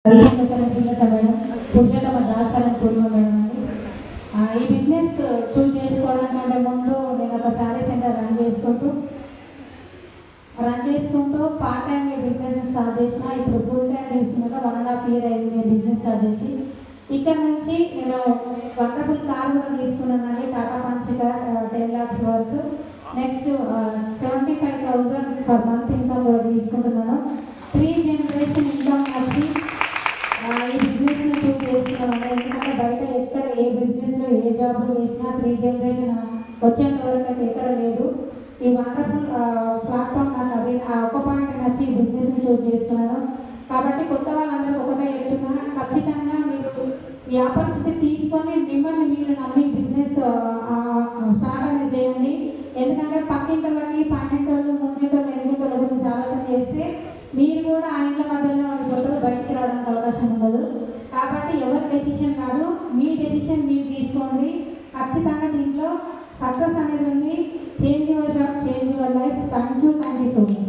Madam Purushottama దాస్తారని పూర్వ madam అండి. ఈ బిజినెస్ చూస్ చేసుకోవడానికంటే ముందు నేను ఒక శారీ సెంటర్ రన్ చేసుకుంటూ పార్ట్ టైం బిజినెస్ స్టార్ట్ చేసిన. ఇప్పుడు ఫుల్ టైం చేస్తున్నాక 1.5 year అయింది నేను బిజినెస్ స్టార్ట్ చేసి. ఇక్కడ నుంచి నేను వండర్ఫుల్ కార్ కూడా తీసుకున్నానండి, టాటా పంచ్ కార్ 10 lakhs వరకు. నెక్స్ట్ 75,000 పర్ మంత్ ఇన్కమ్ కూడా తీసుకుంటున్నాను. 3 generation ఇన్కమ్ వచ్చి ఈ బిజినెస్ని చూస్ చేస్తున్నాను. ఎందుకంటే బయట ఎక్కడ ఏ బిజినెస్లో ఏ జాబ్లో చేసినా 3 generation వచ్చేంత వరకు అయితే ఎక్కడ లేదు. ఈ వండర్ఫుల్ ప్లాట్ఫామ్ నాకు అది ఒక్క పాయింట్ నచ్చి ఈ బిజినెస్ని చూస్ చేస్తున్నాను. కాబట్టి కొత్త వాళ్ళందరూ ఒకటే చెప్తున్నా, ఖచ్చితంగా మీరు ఈ ఆపర్చునిటీ తీసుకొని మిమ్మల్ని మీరు నమ్మి బిజినెస్ స్టార్ట్ అనేది చేయండి. ఎందుకంటే పక్కింటలకి పన్నెంటోళ్ళు ముందుంటోళ్ళు ఎనిమిదింటోళ్ళ గురించి ఆలోచన చేస్తే మీరు కూడా ఆ ఇంట్లో మధ్యలో కొత్తలు బయటికి రావడానికి అవకాశం ఉండదు. కాబట్టి ఎవరి డెసిషన్ కాదు, మీ డెసిషన్ మీరు తీసుకోండి. ఖచ్చితంగా దీంట్లో సక్సెస్ అనేది ఉంది. Change your shop, change your life. Thank you so much.